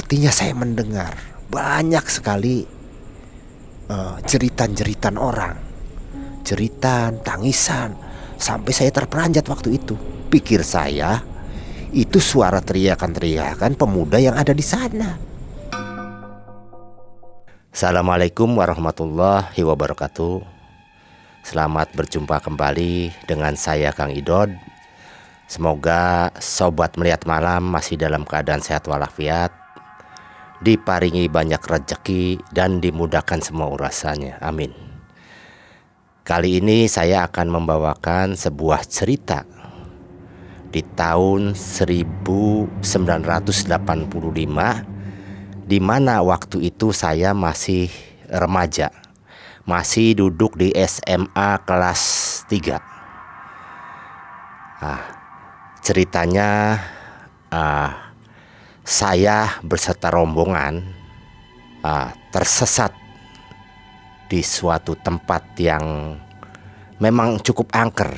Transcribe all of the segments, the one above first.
sepertinya saya mendengar banyak sekali jeritan-jeritan orang, jeritan, tangisan, sampai saya terperanjat waktu itu. Pikir saya itu suara teriakan-teriakan pemuda yang ada di sana. Assalamualaikum warahmatullahi wabarakatuh. Selamat berjumpa kembali dengan saya Kang Idod. Semoga sobat melihat malam masih dalam keadaan sehat walafiat, diparingi banyak rezeki dan dimudahkan semua urusannya. Amin. Kali ini saya akan membawakan sebuah cerita di tahun 1985, di mana waktu itu saya masih remaja, masih duduk di SMA kelas 3. Ceritanya saya beserta rombongan tersesat di suatu tempat yang memang cukup angker.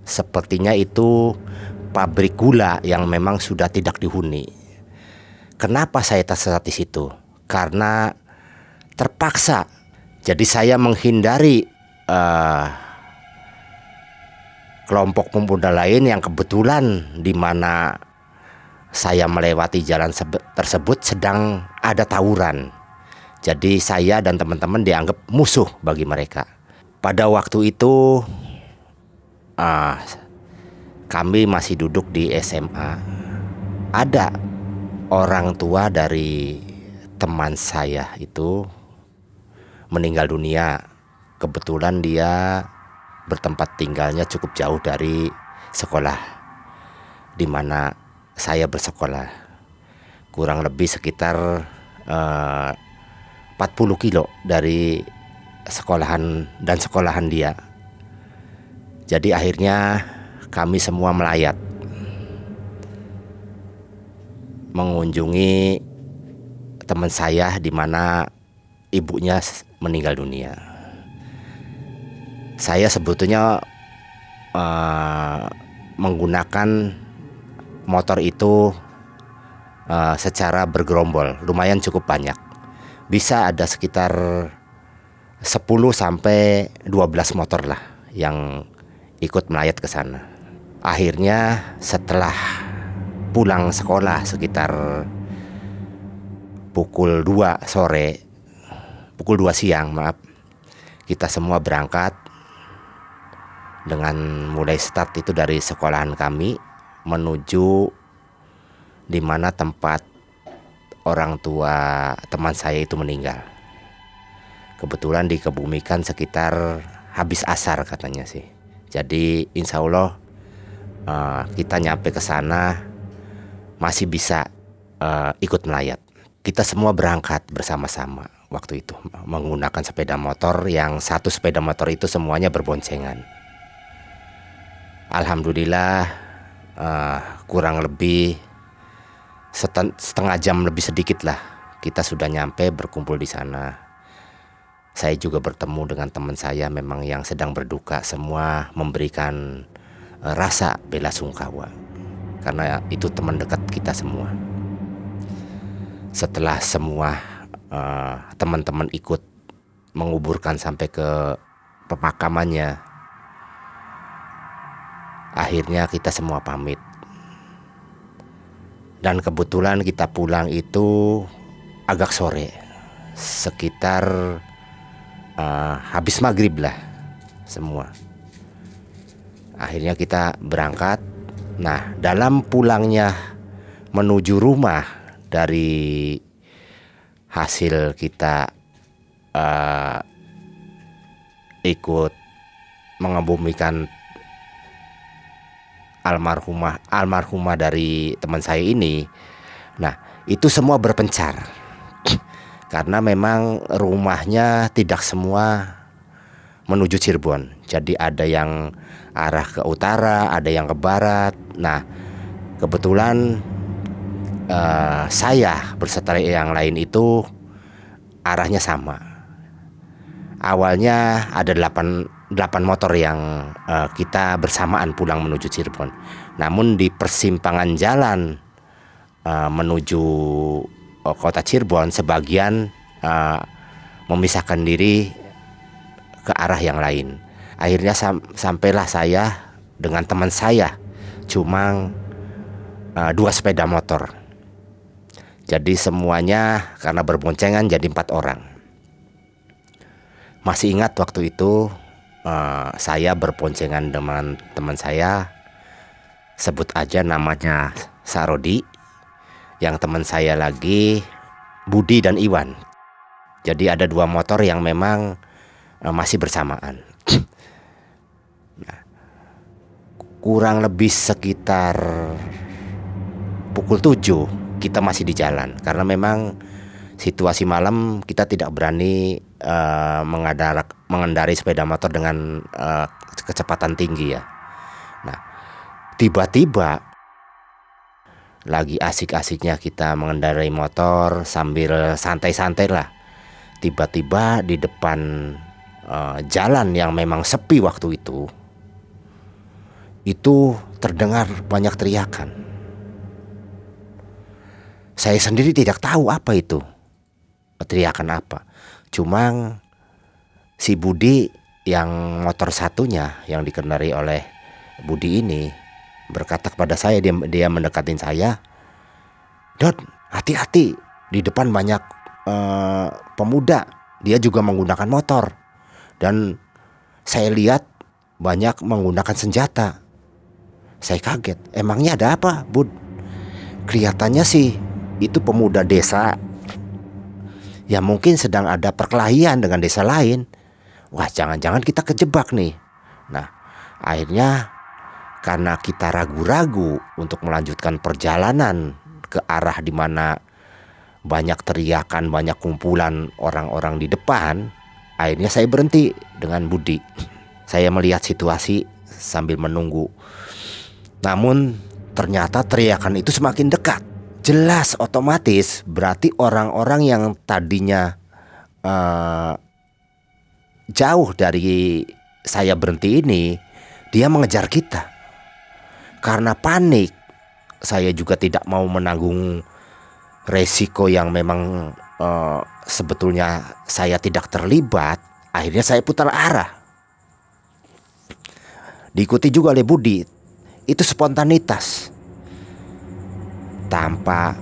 Sepertinya itu pabrik gula yang memang sudah tidak dihuni. Kenapa saya tersesat di situ? Karena terpaksa. Jadi saya menghindari kelompok pemuda lain yang kebetulan di mana saya melewati jalan tersebut sedang ada tawuran. Jadi saya dan teman-teman dianggap musuh bagi mereka. Pada waktu itu kami masih duduk di SMA. Ada orang tua dari teman saya itu meninggal dunia. Kebetulan dia bertempat tinggalnya cukup jauh dari sekolah di mana saya bersekolah, kurang lebih sekitar 40 kilo dari sekolahan dia. Jadi akhirnya kami semua melayat mengunjungi teman saya di mana ibunya meninggal dunia. Saya sebetulnya menggunakan motor itu secara bergerombol, lumayan cukup banyak. Bisa ada sekitar 10 sampai 12 motor lah yang ikut melayat ke sana. Akhirnya setelah pulang sekolah sekitar pukul 2 siang, kita semua berangkat dengan mulai start itu dari sekolahan kami menuju di mana tempat orang tua teman saya itu meninggal. Kebetulan dikebumikan sekitar habis asar katanya sih. Jadi insya Allah kita nyampe ke sana masih bisa ikut melayat. Kita semua berangkat bersama-sama waktu itu menggunakan sepeda motor, yang satu sepeda motor itu semuanya berboncengan. Alhamdulillah kurang lebih setengah jam lebih sedikit lah kita sudah nyampe berkumpul di sana. Saya juga bertemu dengan teman saya memang yang sedang berduka, semua memberikan rasa bela sungkawa karena itu teman dekat kita semua. Setelah semua teman-teman ikut menguburkan sampai ke pemakamannya, akhirnya kita semua pamit. Dan kebetulan kita pulang itu agak sore, sekitar habis maghrib lah semua. Akhirnya kita berangkat. Nah, dalam pulangnya menuju rumah dari hasil kita ikut mengebumikan almarhumah dari teman saya ini. Nah, itu semua berpencar karena memang rumahnya tidak semua menuju Cirebon. Jadi ada yang arah ke utara, ada yang ke barat. Nah, kebetulan saya berserta yang lain itu arahnya sama. Awalnya ada 8 motor yang kita bersamaan pulang menuju Cirebon. Namun di persimpangan jalan menuju kota Cirebon, sebagian memisahkan diri ke arah yang lain. Akhirnya sampailah saya dengan teman saya, cuma 2 sepeda motor. Jadi semuanya karena berboncengan jadi 4 orang. Masih ingat waktu itu saya berboncengan dengan teman saya, sebut aja namanya Sarodi, yang teman saya lagi Budi dan Iwan. Jadi ada 2 motor yang memang masih bersamaan. Nah, kurang lebih sekitar pukul 7 kita masih di jalan, karena memang situasi malam kita tidak berani mengendari sepeda motor dengan kecepatan tinggi ya. Nah, tiba-tiba lagi asik-asiknya kita mengendarai motor sambil santai-santai lah, tiba-tiba di depan jalan yang memang sepi waktu itu terdengar banyak teriakan. Saya sendiri tidak tahu apa itu, teriakan apa. Cuma si Budi yang motor satunya yang dikendarai oleh Budi ini berkata kepada saya, dia mendekatin saya, "Dot, hati-hati, di depan banyak pemuda, dia juga menggunakan motor. Dan saya lihat banyak menggunakan senjata." Saya kaget, emangnya ada apa, Bud? Kelihatannya sih itu pemuda desa, ya mungkin sedang ada perkelahian dengan desa lain. Wah, jangan-jangan kita kejebak nih. Nah, akhirnya karena kita ragu-ragu untuk melanjutkan perjalanan ke arah di mana banyak teriakan, banyak kumpulan orang-orang di depan, akhirnya saya berhenti dengan Budi. Saya melihat situasi sambil menunggu. Namun ternyata teriakan itu semakin dekat. Jelas otomatis berarti orang-orang yang tadinya jauh dari saya berhenti ini, dia mengejar kita. Karena panik, saya juga tidak mau menanggung resiko yang memang sebetulnya saya tidak terlibat. Akhirnya saya putar arah, diikuti juga oleh Budi. Itu spontanitas. Tanpa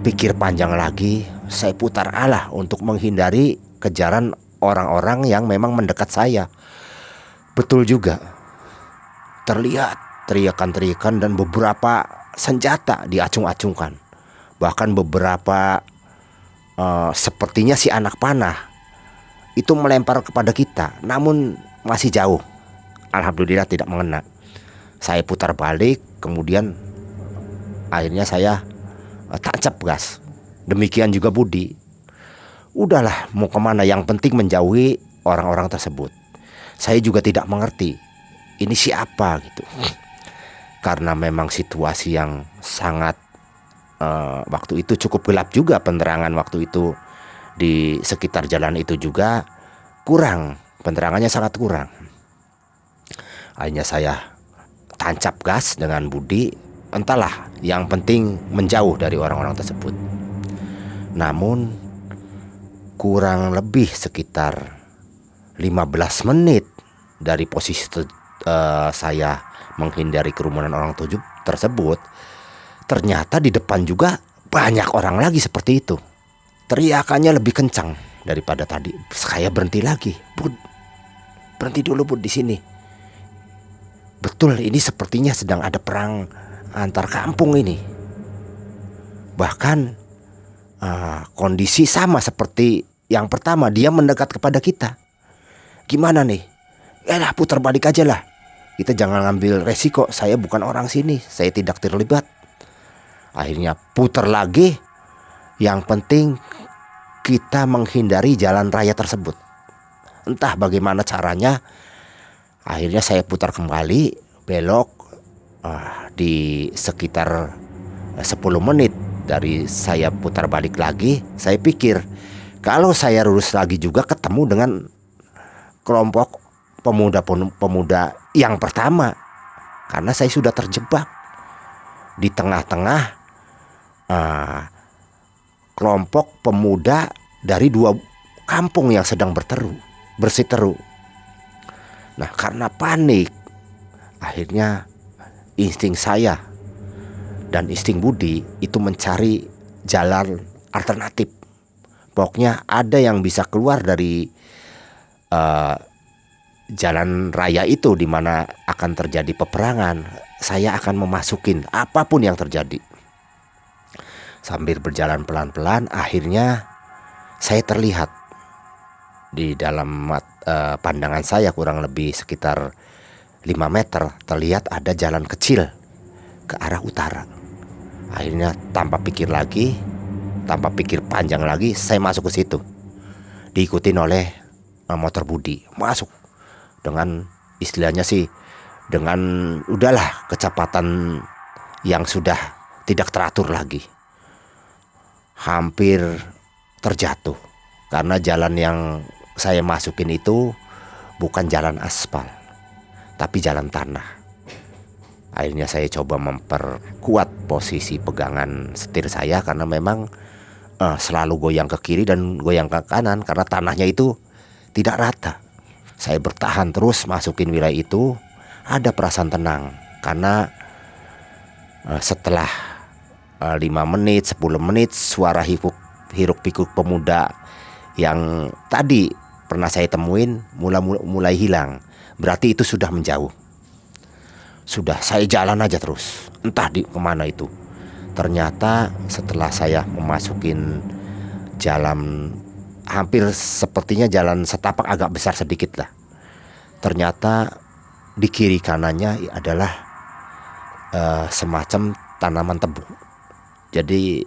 pikir panjang lagi, saya putar arah untuk menghindari kejaran orang-orang yang memang mendekat saya. Betul juga, terlihat teriakan-teriakan dan beberapa senjata diacung-acungkan. Bahkan beberapa sepertinya si anak panah itu melempar kepada kita, namun masih jauh. Alhamdulillah tidak mengena. Saya putar balik, kemudian akhirnya saya tancap gas. Demikian juga Budi. Udahlah, mau kemana, yang penting menjauhi orang-orang tersebut. Saya juga tidak mengerti ini siapa gitu, karena memang situasi yang sangat waktu itu cukup gelap juga. Penerangan waktu itu di sekitar jalan itu juga kurang, penerangannya sangat kurang. Akhirnya saya tancap gas dengan Budi, entahlah, yang penting menjauh dari orang-orang tersebut. Namun kurang lebih sekitar 15 menit dari posisi saya menghindari kerumunan orang tersebut, ternyata di depan juga banyak orang lagi seperti itu. Teriakannya lebih kencang daripada tadi. Saya berhenti lagi. Bud, berhenti dulu Bud di sini. Betul, ini sepertinya sedang ada perang antar kampung ini. Bahkan kondisi sama seperti yang pertama, dia mendekat kepada kita. Gimana nih? Ya putar balik aja lah. Kita jangan ngambil resiko. Saya bukan orang sini, saya tidak terlibat. Akhirnya putar lagi. Yang penting kita menghindari jalan raya tersebut. Entah bagaimana caranya, akhirnya saya putar kembali, belok di sekitar 10 menit dari saya putar balik lagi. Saya pikir kalau saya lurus lagi juga ketemu dengan kelompok pemuda yang pertama, karena saya sudah terjebak di tengah-tengah kelompok pemuda dari 2 kampung yang sedang bersiteru. Nah, karena panik, akhirnya insting saya dan insting Budi itu mencari jalan alternatif. Pokoknya ada yang bisa keluar dari jalan raya itu di mana akan terjadi peperangan. Saya akan memasukin apapun yang terjadi. Sambil berjalan pelan-pelan, akhirnya saya terlihat di dalam pandangan saya kurang lebih sekitar 5 meter, terlihat ada jalan kecil ke arah utara. Akhirnya tanpa pikir panjang lagi, saya masuk ke situ. Diikutin oleh motor Budi, masuk dengan istilahnya sih dengan udahlah kecepatan yang sudah tidak teratur lagi. Hampir terjatuh karena jalan yang saya masukin itu bukan jalan aspal, tapi jalan tanah. Akhirnya saya coba memperkuat posisi pegangan setir saya karena memang selalu goyang ke kiri dan goyang ke kanan karena tanahnya itu tidak rata. Saya bertahan terus masukin wilayah itu. Ada perasaan tenang karena setelah 5 menit, 10 menit suara hiruk pikuk pemuda yang tadi pernah saya temuin mulai hilang. Berarti itu sudah menjauh. Sudah, saya jalan aja terus, entah di kemana itu. Ternyata setelah saya memasukin jalan, hampir sepertinya jalan setapak agak besar sedikit lah, ternyata di kiri kanannya adalah semacam tanaman tebu. Jadi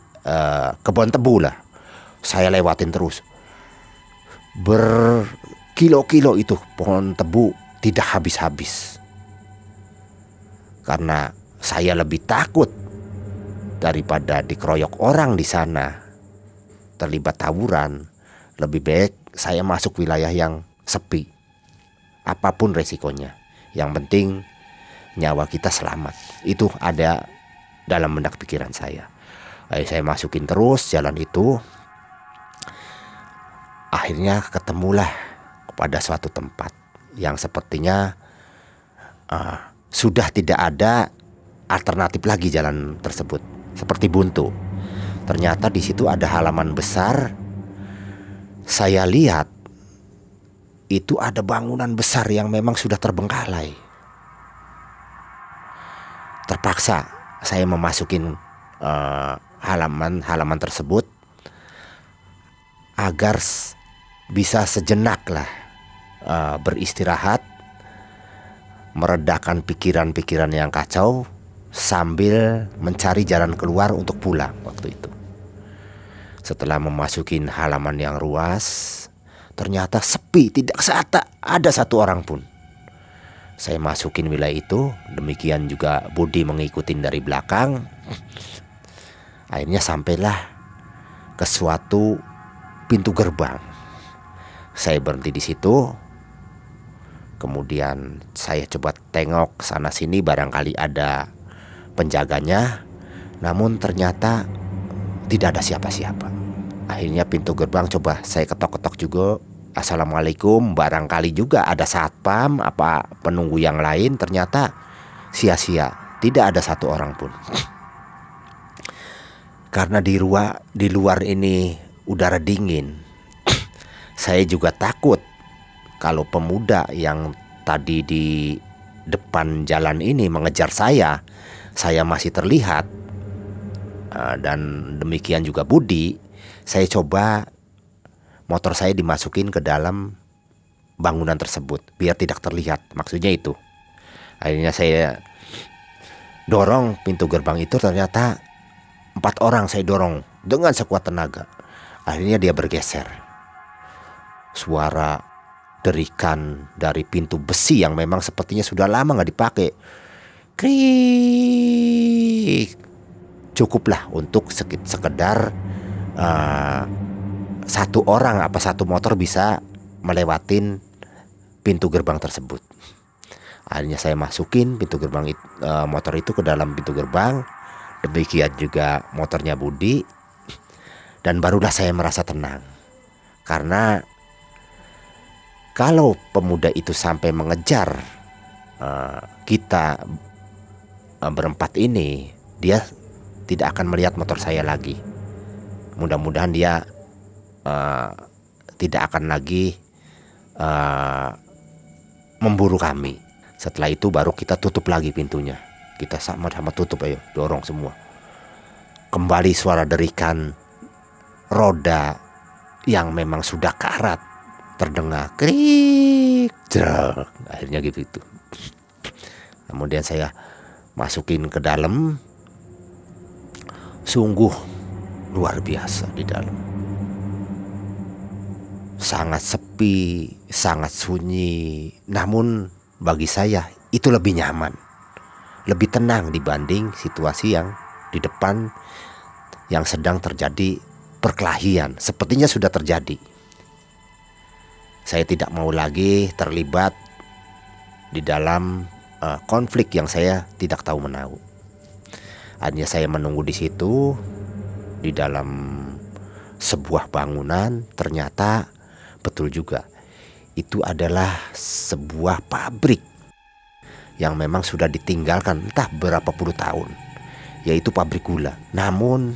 kebun tebu lah. Saya lewatin terus. Berkilo-kilo itu pohon tebu tidak habis-habis. Karena saya lebih takut daripada dikeroyok orang di sana, terlibat tawuran. Lebih baik saya masuk wilayah yang sepi. Apapun resikonya, yang penting nyawa kita selamat. Itu ada dalam benak pikiran saya. Saya masukin terus jalan itu. Akhirnya ketemulah kepada suatu tempat yang sepertinya sudah tidak ada alternatif lagi jalan tersebut, seperti buntu. Ternyata di situ ada halaman besar. Saya lihat itu ada bangunan besar yang memang sudah terbengkalai. Terpaksa saya memasukin halaman tersebut agar bisa sejenak lah beristirahat, meredakan pikiran-pikiran yang kacau sambil mencari jalan keluar untuk pulang waktu itu. Setelah memasukin halaman yang luas, ternyata sepi, tidak ada satu orang pun. Saya masukin wilayah itu, demikian juga Budi mengikutin dari belakang. Akhirnya sampailah ke suatu pintu gerbang. Saya berhenti di situ. Kemudian saya coba tengok sana sini, barangkali ada penjaganya. Namun ternyata tidak ada siapa-siapa. Akhirnya pintu gerbang coba saya ketok-ketok juga. Assalamualaikum, barangkali juga ada satpam apa penunggu yang lain. Ternyata sia-sia, tidak ada satu orang pun. Karena di luar ini udara dingin, saya juga takut kalau pemuda yang tadi di depan jalan ini mengejar saya masih terlihat. Dan demikian juga Budi. Saya coba motor saya dimasukin ke dalam bangunan tersebut biar tidak terlihat, maksudnya itu. Akhirnya saya dorong pintu gerbang itu, ternyata 4 orang saya dorong dengan sekuat tenaga. Akhirnya dia bergeser. Suara derikan dari pintu besi yang memang sepertinya sudah lama gak dipakai, krik, cukuplah untuk sekedar satu orang apa satu motor bisa melewatin pintu gerbang tersebut. Akhirnya saya masukin pintu gerbang motor itu ke dalam pintu gerbang. Demikian juga motornya Budi. Dan barulah saya merasa tenang. Karena kalau pemuda itu sampai mengejar kita berempat ini, dia tidak akan melihat motor saya lagi. Mudah-mudahan dia tidak akan lagi memburu kami. Setelah itu baru kita tutup lagi pintunya. Kita sama-sama tutup, ayo dorong semua. Kembali suara derikan roda yang memang sudah karat terdengar, krik, jrek. Akhirnya gitu itu. Kemudian saya masukin ke dalam. Sungguh luar biasa di dalam. Sangat sepi, sangat sunyi. Namun bagi saya itu lebih nyaman, lebih tenang dibanding situasi yang di depan yang sedang terjadi perkelahian. Sepertinya sudah terjadi. Saya tidak mau lagi terlibat di dalam konflik yang saya tidak tahu menahu. Hanya saya menunggu di situ, di dalam sebuah bangunan. Ternyata betul juga, itu adalah sebuah pabrik yang memang sudah ditinggalkan entah berapa puluh tahun, yaitu pabrik gula. Namun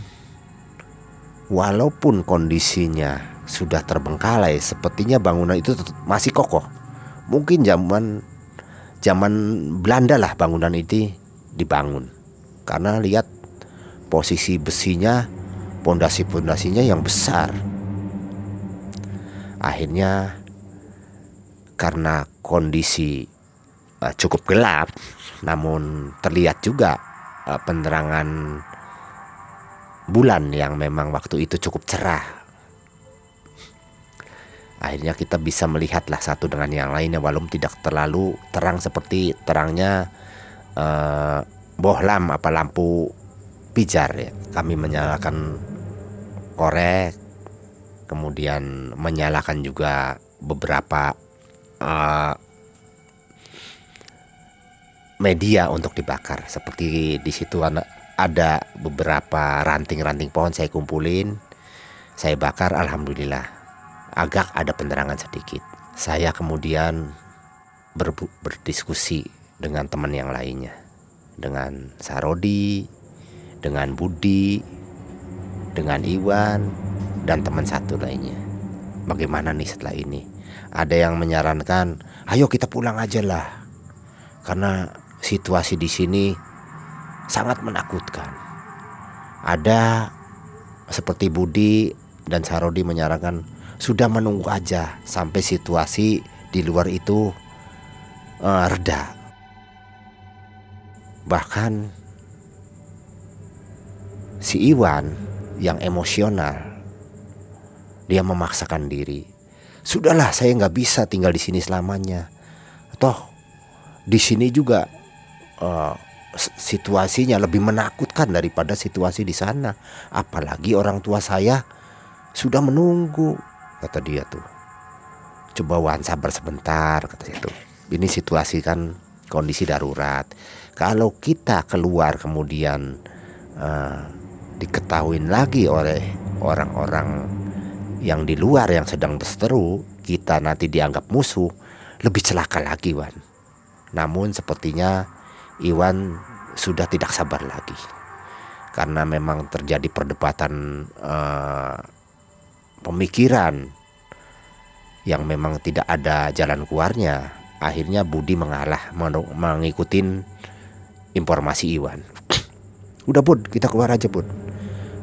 walaupun kondisinya sudah terbengkalai, sepertinya bangunan itu masih kokoh. Mungkin zaman Belanda lah bangunan itu dibangun. Karena lihat posisi besinya, pondasi-pondasinya yang besar. Akhirnya karena kondisi cukup gelap, namun terlihat juga penerangan bulan yang memang waktu itu cukup cerah. Akhirnya kita bisa melihatlah satu dengan yang lainnya, walaupun tidak terlalu terang seperti terangnya bohlam apa lampu pijar ya. Kami menyalakan korek, kemudian menyalakan juga beberapa media untuk dibakar. Seperti di situ ada beberapa ranting-ranting pohon, saya kumpulin, saya bakar. Alhamdulillah agak ada penerangan sedikit. Saya kemudian berdiskusi dengan teman yang lainnya, dengan Sarodi, dengan Budi, dengan Iwan, dan teman satu lainnya. Bagaimana nih setelah ini? Ada yang menyarankan, ayo kita pulang aja lah, karena situasi di sini sangat menakutkan. Ada seperti Budi dan Sarodi menyarankan, sudah menunggu aja sampai situasi di luar itu reda. Bahkan si Iwan yang emosional, dia memaksakan diri. Sudahlah, saya nggak bisa tinggal di sini selamanya. Toh di sini juga situasinya lebih menakutkan daripada situasi di sana. Apalagi orang tua saya sudah menunggu, kata dia tuh. Coba Wan, sabar sebentar, kata dia tuh. Ini situasi kan kondisi darurat. Kalau kita keluar kemudian diketahuin lagi oleh orang-orang yang di luar yang sedang berseteru, kita nanti dianggap musuh, lebih celaka lagi, Wan. Namun sepertinya Iwan sudah tidak sabar lagi, karena memang terjadi perdebatan pemikiran yang memang tidak ada jalan keluarnya. Akhirnya Budi mengalah, mengikutin informasi Iwan. Udah Bud, kita keluar aja Bud.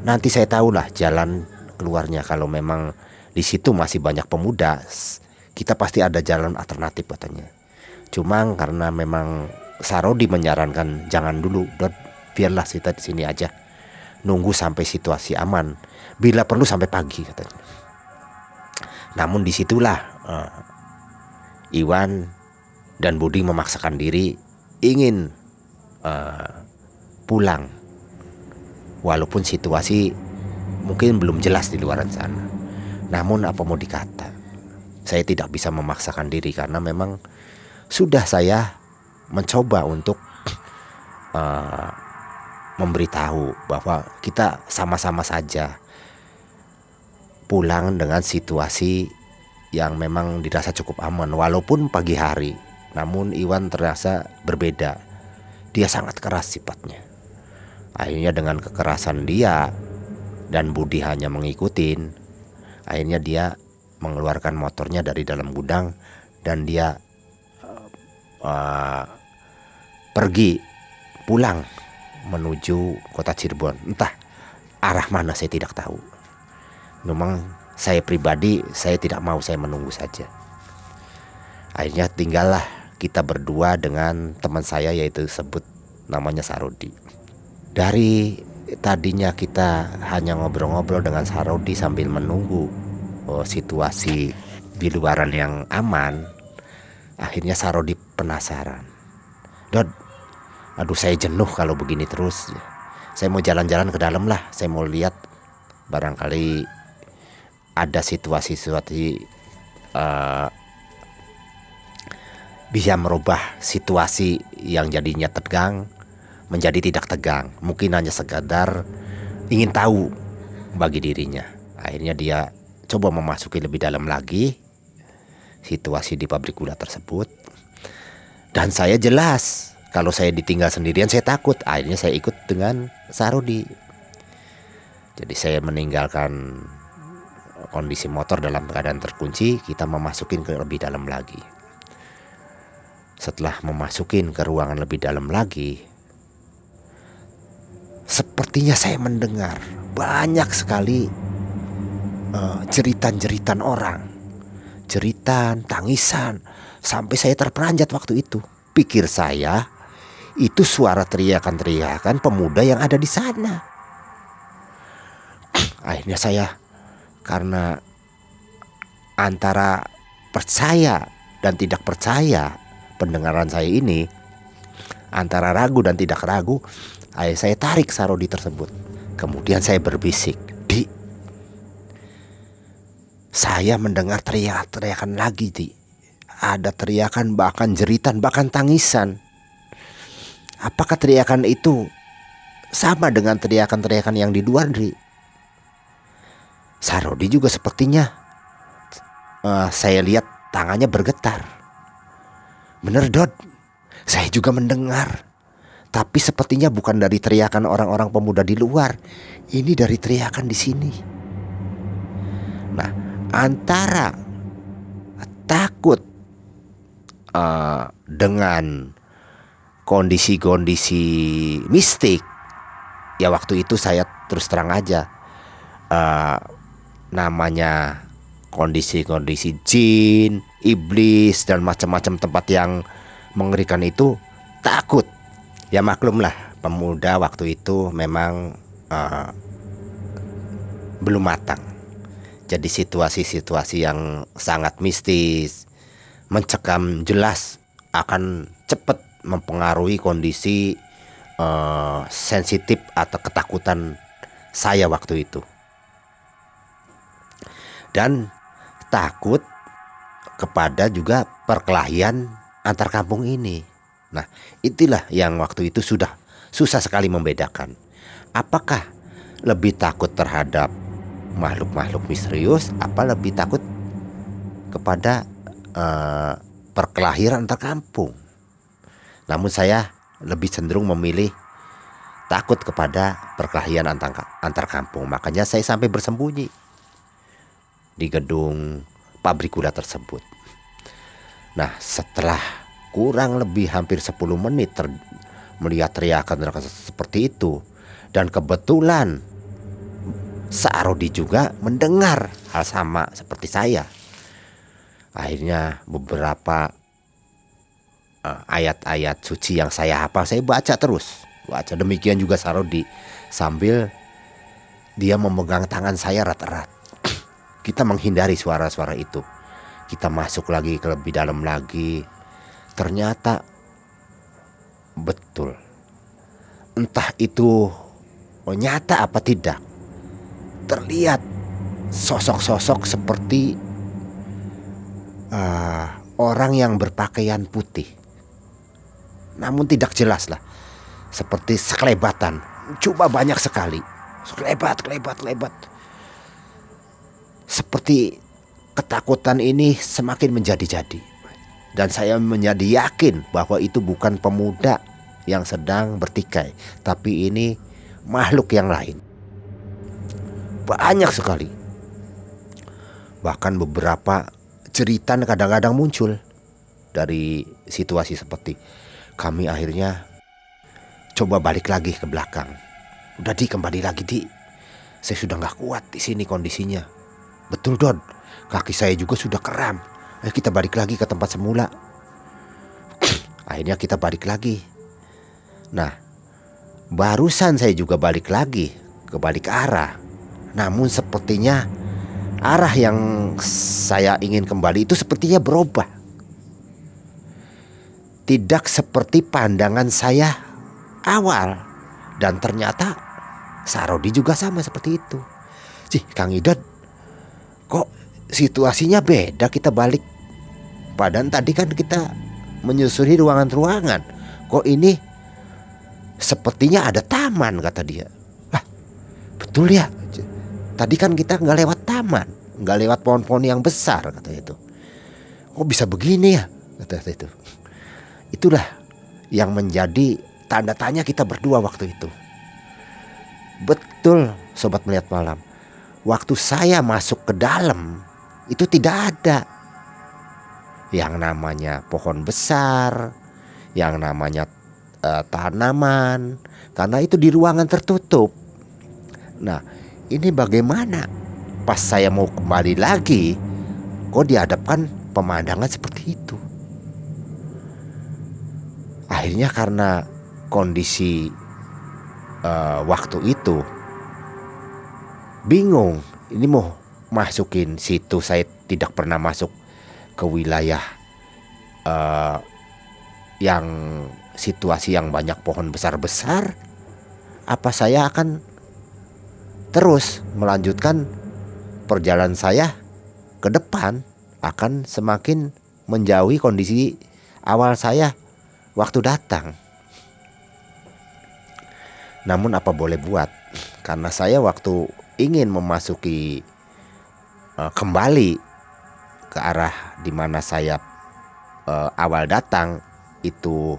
Nanti saya tahulah jalan keluarnya. Kalau memang di situ masih banyak pemuda, kita pasti ada jalan alternatif, katanya. Cuma karena memang Sarodi menyarankan jangan dulu, biarlah kita di sini aja, nunggu sampai situasi aman. Bila perlu sampai pagi, katanya. Namun disitulah Iwan dan Budi memaksakan diri ingin pulang, walaupun situasi mungkin belum jelas di luar sana. Namun apa mau dikata, saya tidak bisa memaksakan diri, karena memang sudah saya mencoba untuk memberitahu bahwa kita sama-sama saja pulang dengan situasi yang memang dirasa cukup aman walaupun pagi hari. Namun Iwan terasa berbeda. Dia sangat keras sifatnya. Akhirnya dengan kekerasan dia dan Budi hanya mengikutin, akhirnya dia mengeluarkan motornya dari dalam gudang dan dia pergi pulang menuju kota Cirebon. Entah arah mana saya tidak tahu. Memang saya pribadi saya tidak mau, saya menunggu saja. Akhirnya tinggallah kita berdua dengan teman saya, yaitu sebut namanya Sarodi. Dari tadinya kita hanya ngobrol-ngobrol dengan Sarodi sambil menunggu situasi di luaran yang aman. Akhirnya Sarodi penasaran. Dod, aduh saya jenuh kalau begini terus. Saya mau jalan-jalan ke dalam lah. Saya mau lihat barangkali ada situasi-situasi bisa merubah situasi yang jadinya tegang menjadi tidak tegang. Mungkin hanya sekadar ingin tahu bagi dirinya. Akhirnya dia coba memasuki lebih dalam lagi situasi di pabrik gula tersebut. Dan saya jelas kalau saya ditinggal sendirian saya takut. Akhirnya saya ikut dengan Sarodi. Jadi saya meninggalkan kondisi motor dalam keadaan terkunci. Kita memasukin ke lebih dalam lagi. Setelah memasukin ke ruangan lebih dalam lagi, sepertinya saya mendengar banyak sekali jeritan-jeritan orang, jeritan, tangisan, sampai saya terperanjat waktu itu. Pikir saya itu suara teriakan-teriakan pemuda yang ada di sana. Akhirnya saya, karena antara percaya dan tidak percaya pendengaran saya ini, antara ragu dan tidak ragu, saya tarik Sarodi tersebut. Kemudian saya berbisik, Di, saya mendengar teriakan lagi, Di. Ada teriakan, bahkan jeritan, bahkan tangisan. Apakah teriakan itu sama dengan teriakan-teriakan yang di luar, Di? Sarodi juga sepertinya saya lihat tangannya bergetar. Bener, Dod, saya juga mendengar. Tapi sepertinya bukan dari teriakan orang-orang pemuda di luar. Ini dari teriakan di sini. Nah, antara takut dengan kondisi-kondisi mistik, ya waktu itu saya terus terang aja, namanya kondisi-kondisi jin, iblis, dan macam-macam tempat yang mengerikan itu, takut. Ya maklumlah, pemuda waktu itu memang belum matang. Jadi situasi-situasi yang sangat mistis, mencekam, jelas akan cepat mempengaruhi kondisi sensitif atau ketakutan saya waktu itu. Dan takut kepada juga perkelahian antar kampung ini. Nah, itulah yang waktu itu sudah susah sekali membedakan. Apakah lebih takut terhadap makhluk-makhluk misterius, apa lebih takut kepada perkelahian antar kampung? Namun saya lebih cenderung memilih takut kepada perkelahian antar kampung. Makanya saya sampai bersembunyi di gedung pabrik gula tersebut. Nah, setelah kurang lebih hampir 10 menit melihat teriakan seperti itu, dan kebetulan Sarodi juga mendengar hal sama seperti saya. Akhirnya beberapa ayat-ayat suci yang saya hafal saya baca terus. Baca demikian juga Sarodi, sambil dia memegang tangan saya erat-erat. Kita menghindari suara-suara itu. Kita masuk lagi ke lebih dalam lagi. Ternyata betul. Entah itu nyata apa tidak, terlihat sosok-sosok seperti orang yang berpakaian putih. Namun tidak jelas lah. Seperti sekelebatan. Coba banyak sekali. Sekelebat. seperti ketakutan ini semakin menjadi-jadi. Dan saya menjadi yakin bahwa itu bukan pemuda yang sedang bertikai, tapi ini makhluk yang lain. Banyak sekali. Bahkan beberapa cerita kadang-kadang muncul dari situasi seperti. Kami akhirnya coba balik lagi ke belakang. Udah Di, kembali lagi Di. Saya sudah gak kuat di sini kondisinya. Betul Don, kaki saya juga sudah kram. Ayo kita balik lagi ke tempat semula. Akhirnya kita balik lagi. Nah, barusan saya juga balik lagi ke balik arah. Namun sepertinya arah yang saya ingin kembali itu sepertinya berubah. Tidak seperti pandangan saya awal. Dan ternyata Sarodi juga sama seperti itu. Kang Idan, kok situasinya beda kita balik? Padahal tadi kan kita menyusuri ruangan-ruangan. Kok ini sepertinya ada taman, kata dia. Betul ya, tadi kan kita gak lewat taman, gak lewat pohon-pohon yang besar, kata itu. Kok bisa begini ya, kata itu. Itulah yang menjadi tanda tanya kita berdua waktu itu. Betul Sobat Melihat Malam, waktu saya masuk ke dalam itu tidak ada yang namanya pohon besar, yang namanya tanaman, karena itu di ruangan tertutup. Nah, ini bagaimana pas saya mau kembali lagi, kok dihadapkan pemandangan seperti itu. Akhirnya karena kondisi waktu itu bingung, ini mau masukin situ, saya tidak pernah masuk ke wilayah yang situasi yang banyak pohon besar-besar. Apa saya akan terus melanjutkan perjalanan saya ke depan, akan semakin menjauhi kondisi awal saya waktu datang. Namun apa boleh buat, karena saya waktu ingin memasuki kembali ke arah dimana saya awal datang, itu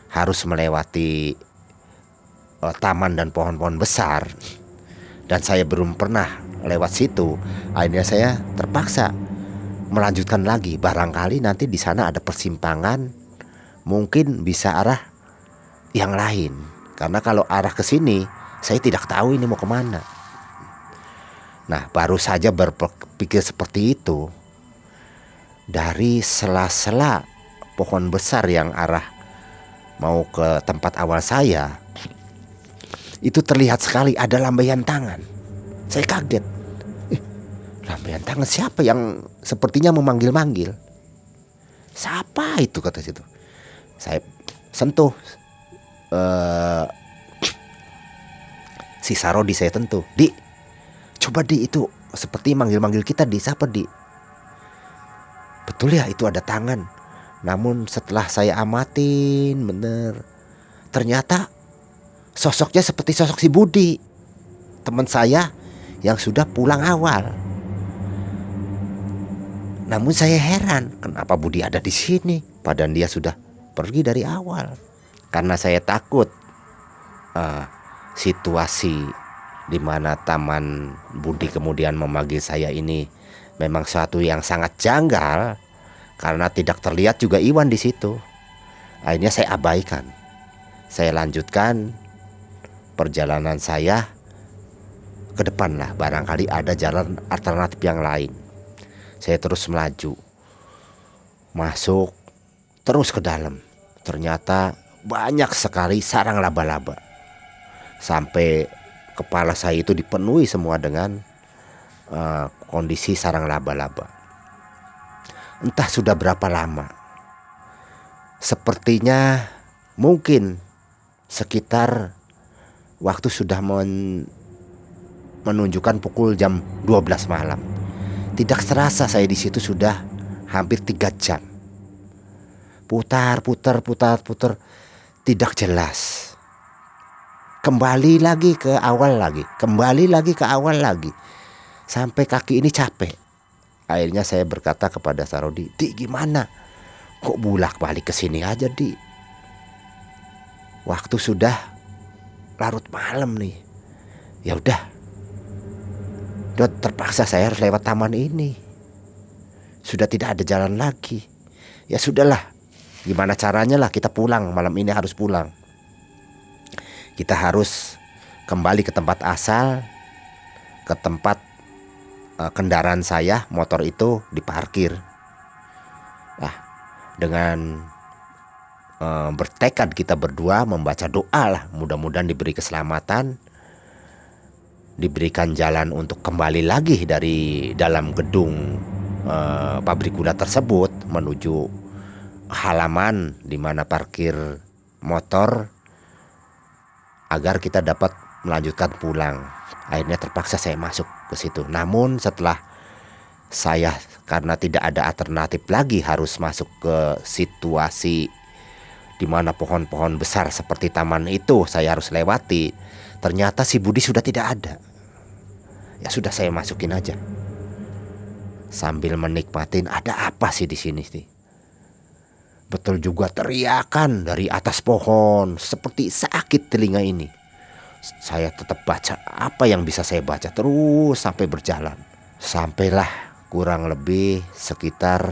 harus melewati taman dan pohon-pohon besar, dan saya belum pernah lewat situ. Akhirnya saya terpaksa melanjutkan lagi. Barangkali nanti di sana ada persimpangan, mungkin bisa arah yang lain. Karena kalau arah ke sini saya tidak tahu ini mau kemana. Nah, baru saja berpikir seperti itu, dari sela-sela pohon besar yang arah mau ke tempat awal saya, itu terlihat sekali ada lambaian tangan. Saya kaget. Lambaian tangan siapa yang sepertinya memanggil-manggil? Siapa itu, kata situ. Saya sentuh si Sarodi, saya tentu. Di, coba Di, itu seperti manggil-manggil kita Di, siapa Di? Betul ya, itu ada tangan. Namun setelah saya amatin bener, ternyata sosoknya seperti sosok si Budi, teman saya yang sudah pulang awal. Namun saya heran, kenapa Budi ada di sini padahal dia sudah pergi dari awal. Karena saya takut situasi di mana taman Budi kemudian memanggil saya ini memang suatu yang sangat janggal, karena tidak terlihat juga Iwan di situ. Akhirnya saya abaikan. Saya lanjutkan perjalanan saya ke depan lah, barangkali ada jalan alternatif yang lain. Saya terus melaju, masuk terus ke dalam. Ternyata banyak sekali sarang laba-laba, sampai kepala saya itu dipenuhi semua dengan kondisi sarang laba-laba. Entah sudah berapa lama, sepertinya mungkin sekitar waktu sudah menunjukkan pukul jam 12 malam. Tidak terasa saya di situ sudah hampir 3 jam. Putar, tidak jelas. Kembali lagi ke awal lagi, kembali lagi ke awal lagi. sampai kaki ini capek. Akhirnya saya berkata kepada Sarodi, "Di, gimana? Kok bolak-balik ke sini aja, Di? Waktu sudah larut malam nih." Ya udah, terpaksa saya harus lewat taman ini. Sudah tidak ada jalan lagi. Ya sudahlah, gimana caranya lah, kita pulang, malam ini harus pulang. Kita harus kembali ke tempat asal, ke tempat kendaraan saya, motor itu diparkir. Nah, dengan bertekad kita berdua membaca doa lah, mudah-mudahan diberi keselamatan, diberikan jalan untuk kembali lagi dari dalam gedung pabrik gula tersebut menuju halaman di mana parkir motor, agar kita dapat melanjutkan pulang. Akhirnya terpaksa saya masuk ke situ. Namun setelah saya, karena tidak ada alternatif lagi, harus masuk ke situasi di mana pohon-pohon besar seperti taman itu saya harus lewati. Ternyata si Budi sudah tidak ada. Ya sudah, saya masukin aja. Sambil menikmatin, ada apa sih di sini sih? Betul juga teriakan dari atas pohon, seperti sakit telinga ini. Saya tetap baca apa yang bisa saya baca, terus sampai berjalan. Sampailah kurang lebih sekitar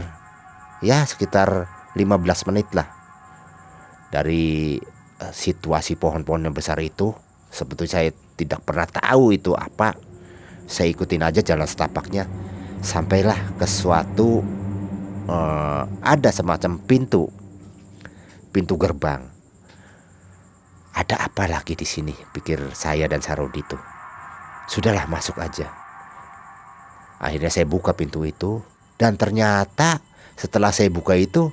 15 menit lah dari situasi pohon-pohon yang besar itu. Sebetulnya saya tidak pernah tahu itu apa. Saya ikutin aja jalan setapaknya. Sampailah ke suatu ada semacam pintu gerbang. Ada apa lagi di sini, pikir saya dan Sarodi itu. Sudahlah, masuk aja. Akhirnya saya buka pintu itu, dan ternyata setelah saya buka itu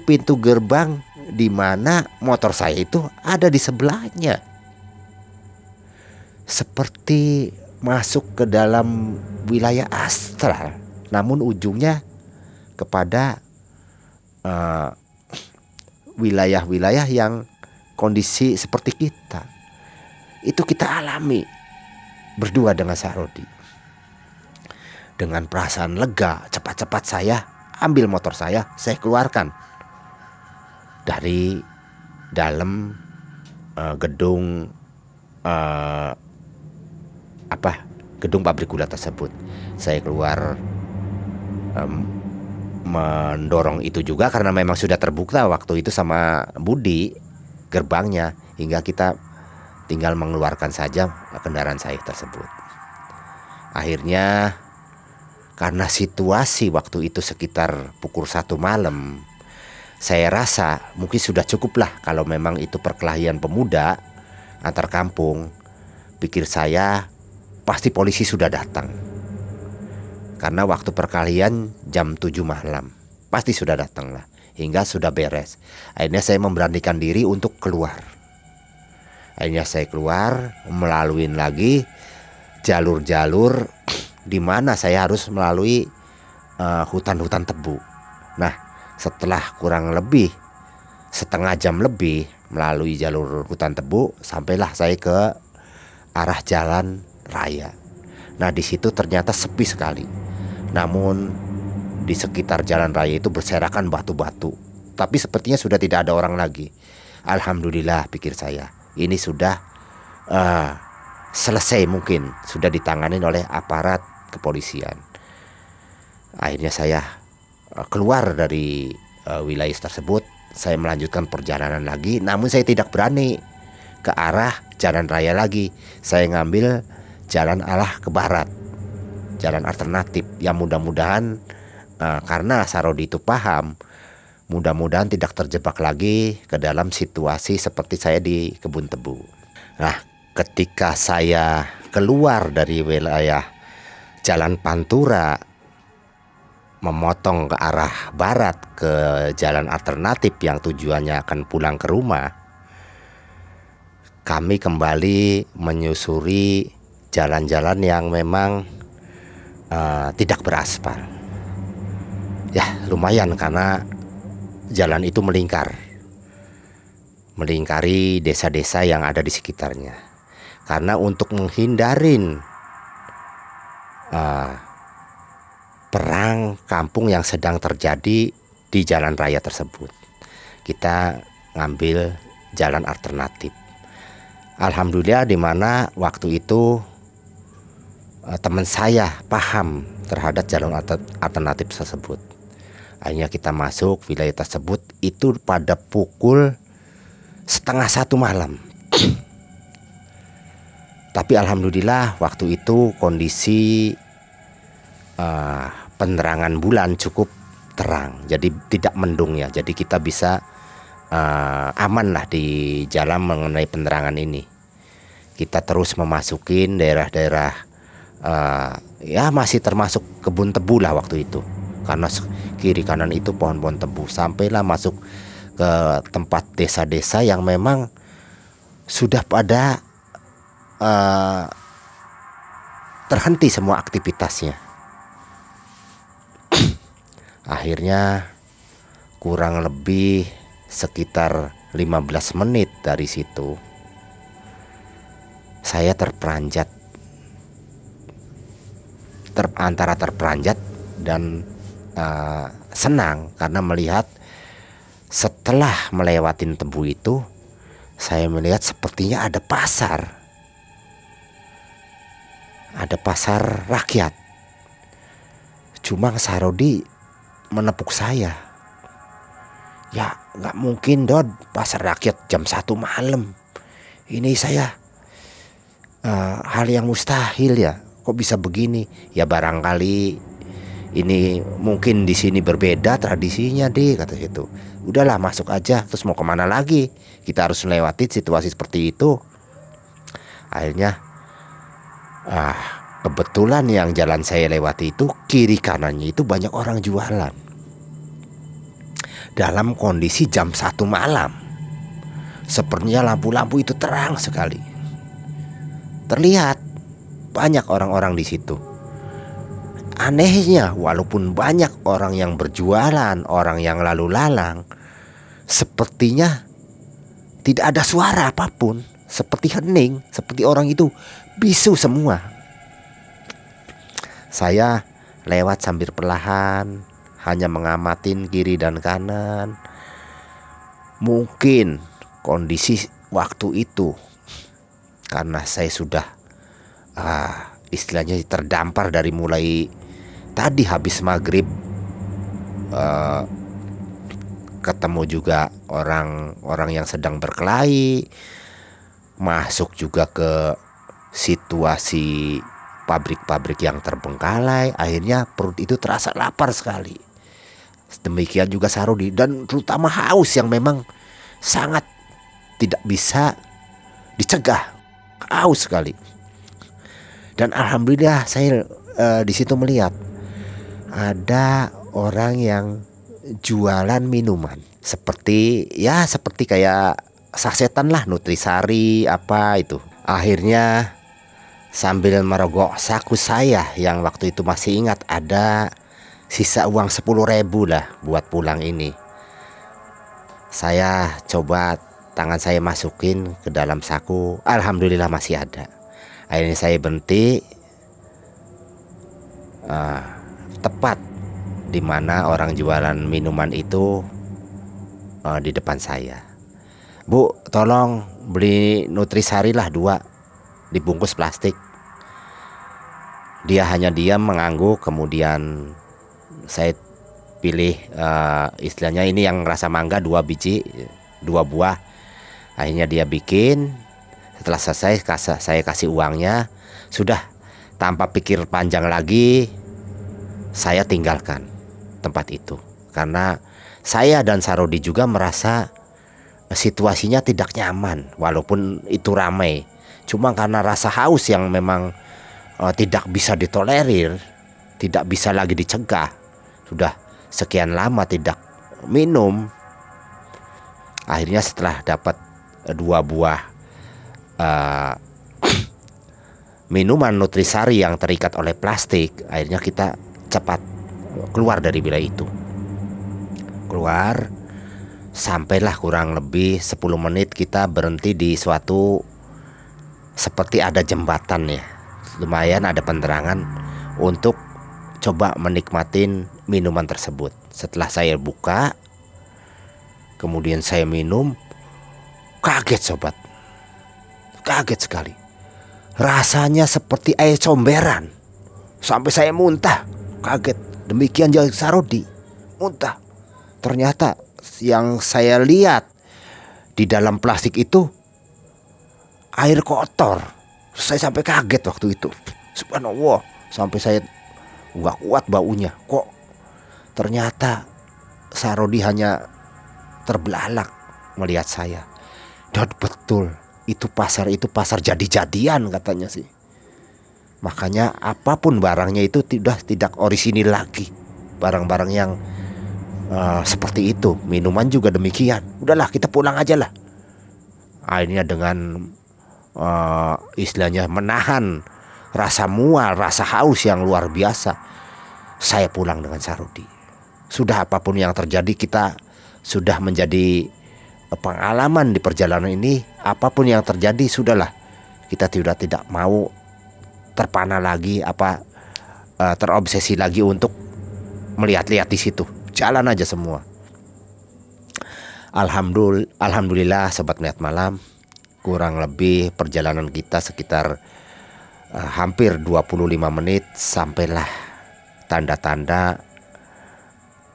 pintu gerbang di mana motor saya itu ada di sebelahnya. Seperti masuk ke dalam wilayah astral, namun ujungnya kepada wilayah-wilayah yang kondisi seperti kita. Itu kita alami berdua dengan Sarodi. Dengan perasaan lega, cepat-cepat saya ambil motor saya keluarkan dari dalam gedung gedung pabrik gula tersebut. Saya keluar mendorong itu juga karena memang sudah terbuka waktu itu sama Budi gerbangnya, hingga kita tinggal mengeluarkan saja kendaraan saya tersebut. Akhirnya karena situasi waktu itu sekitar pukul 1 malam, saya rasa mungkin sudah cukup lah kalau memang itu perkelahian pemuda antar kampung. Pikir saya pasti polisi sudah datang, karena waktu perkelahian jam 7 malam pasti sudah datang lah, hingga sudah beres. Akhirnya saya memberanikan diri untuk keluar. Akhirnya saya keluar melalui lagi jalur-jalur di mana saya harus melalui hutan-hutan tebu. Nah, setelah kurang lebih setengah jam lebih melalui jalur hutan tebu, sampailah saya ke arah jalan raya. Nah, di situ ternyata sepi sekali. Namun di sekitar jalan raya itu berserakan batu-batu, tapi sepertinya sudah tidak ada orang lagi. Alhamdulillah, pikir saya, ini sudah selesai, mungkin sudah ditangani oleh aparat kepolisian. Akhirnya saya keluar dari wilayah tersebut. Saya melanjutkan perjalanan lagi, namun saya tidak berani ke arah jalan raya lagi. Saya ngambil jalan arah ke barat, jalan alternatif yang mudah-mudahan karena Sarodi itu paham, mudah-mudahan tidak terjebak lagi ke dalam situasi seperti saya di kebun tebu. Nah, ketika saya keluar dari wilayah Jalan Pantura memotong ke arah barat ke jalan alternatif yang tujuannya akan pulang ke rumah, kami kembali menyusuri jalan-jalan yang memang tidak beraspal. Ya lumayan, karena jalan itu melingkari desa-desa yang ada di sekitarnya. Karena untuk menghindarin eh, perang kampung yang sedang terjadi di jalan raya tersebut. Kita ngambil jalan alternatif. Alhamdulillah di mana waktu itu teman saya paham terhadap jalan alternatif tersebut. Akhirnya kita masuk wilayah tersebut itu pada pukul 12:30 malam. Tapi alhamdulillah waktu itu kondisi penerangan bulan cukup terang, jadi tidak mendung ya. Jadi kita bisa aman lah di jalan mengenai penerangan ini. Kita terus memasukin daerah-daerah ya masih termasuk kebun tebu lah waktu itu, karena kiri kanan itu pohon-pohon tebu. Sampailah masuk ke tempat desa-desa yang memang sudah pada terhenti semua aktivitasnya. Akhirnya kurang lebih sekitar 15 menit dari situ saya terperanjat, antara terperanjat dan senang karena melihat setelah melewatin tebu itu, saya melihat sepertinya ada pasar rakyat. Cuma Sarodi menepuk saya, ya nggak mungkin Dod, pasar rakyat jam 1 malam. Ini saya hal yang mustahil ya, kok bisa begini? Ya barangkali ini mungkin di sini berbeda tradisinya deh, kata itu. Udahlah masuk aja, terus mau kemana lagi? Kita harus melewati situasi seperti itu. Akhirnya kebetulan yang jalan saya lewati itu kiri kanannya itu banyak orang jualan. Dalam kondisi jam 1 malam, sepertinya lampu-lampu itu terang sekali. Terlihat banyak orang-orang di situ. Anehnya, walaupun banyak orang yang berjualan, orang yang lalu lalang, sepertinya tidak ada suara apapun, seperti hening, seperti orang itu bisu semua. Saya lewat sambil perlahan, hanya mengamatin kiri dan kanan. Mungkin kondisi waktu itu karena saya sudah istilahnya terdampar dari mulai tadi habis maghrib, ketemu juga orang-orang yang sedang berkelahi, masuk juga ke situasi pabrik-pabrik yang terbengkalai. Akhirnya perut itu terasa lapar sekali. Demikian juga Sarodi, dan terutama haus yang memang sangat tidak bisa dicegah, haus sekali. Dan alhamdulillah saya di situ melihat ada orang yang jualan minuman seperti kayak sasetan lah, Nutrisari apa itu. Akhirnya sambil merogok saku saya yang waktu itu masih ingat ada sisa uang 10.000 lah buat pulang ini. Saya coba tangan saya masukin ke dalam saku, alhamdulillah masih ada. Akhirnya saya berhenti tepat di mana orang jualan minuman itu di depan saya. Bu, tolong beli Nutrisari lah 2 dibungkus plastik. Dia hanya diam mengangguk. Kemudian saya pilih istilahnya ini yang rasa mangga 2 biji, 2 buah. Akhirnya dia bikin. Setelah selesai saya kasih uangnya. Sudah, tanpa pikir panjang lagi saya tinggalkan tempat itu, karena saya dan Sarodi juga merasa situasinya tidak nyaman. Walaupun itu ramai, cuma karena rasa haus yang memang tidak bisa ditolerir, tidak bisa lagi dicegah. Sudah sekian lama tidak minum. Akhirnya setelah dapat 2 buah minuman Nutrisari yang terikat oleh plastik, akhirnya kita cepat keluar dari wilayah itu. Keluar, sampailah kurang lebih 10 menit kita berhenti di suatu seperti ada jembatan ya. Lumayan ada penerangan. untuk coba menikmatin minuman tersebut. Setelah saya buka, kemudian saya minum, kaget sobat, kaget sekali. Rasanya seperti air comberan, sampai saya muntah, kaget. Demikian juga Sarodi, muntah. Ternyata yang saya lihat di dalam plastik itu air kotor. Saya sampai kaget waktu itu. Subhanallah, sampai saya nggak kuat baunya. Kok ternyata Sarodi hanya terbelalak melihat saya. Dan betul, itu pasar jadi-jadian katanya sih. Makanya apapun barangnya itu tidak orisinil lagi. Barang-barang yang seperti itu. Minuman juga demikian. Udahlah, kita pulang aja lah. Akhirnya dengan istilahnya menahan rasa mual, rasa haus yang luar biasa, saya pulang dengan Sarodi. Sudah apapun yang terjadi, kita sudah menjadi pengalaman di perjalanan ini. Apapun yang terjadi, sudahlah, kita tidak mau terpana lagi, terobsesi lagi untuk melihat-lihat di situ. Jalan aja semua. Alhamdulillah sobat melihat malam, kurang lebih perjalanan kita sekitar hampir 25 menit sampailah tanda-tanda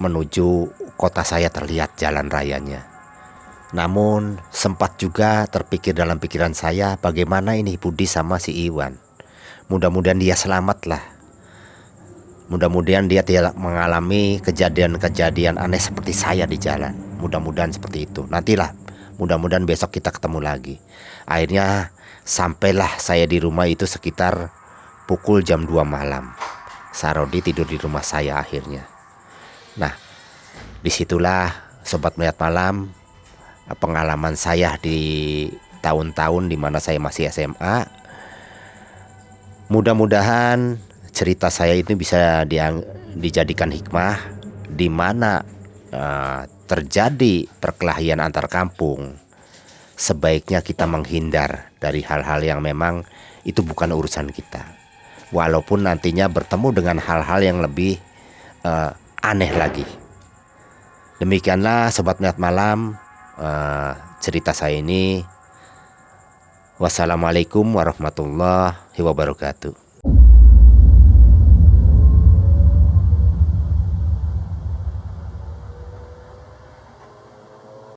menuju kota saya terlihat jalan rayanya. Namun sempat juga terpikir dalam pikiran saya, bagaimana ini Budi sama si Iwan. Mudah-mudahan dia selamat lah. Mudah-mudahan dia tidak mengalami kejadian-kejadian aneh seperti saya di jalan. Mudah-mudahan seperti itu. Nantilah, mudah-mudahan besok kita ketemu lagi. Akhirnya sampailah saya di rumah itu sekitar pukul jam 2 malam. Sarodi tidur di rumah saya akhirnya. Nah, disitulah sobat melihat malam, pengalaman saya di tahun-tahun dimana saya masih SMA. Mudah-mudahan cerita saya itu bisa dijadikan hikmah, di mana terjadi perkelahian antar kampung. Sebaiknya kita menghindar dari hal-hal yang memang itu bukan urusan kita. Walaupun nantinya bertemu dengan hal-hal yang lebih aneh lagi. Demikianlah sobat melihat malam, cerita saya ini. Wassalamualaikum warahmatullahi wabarakatuh.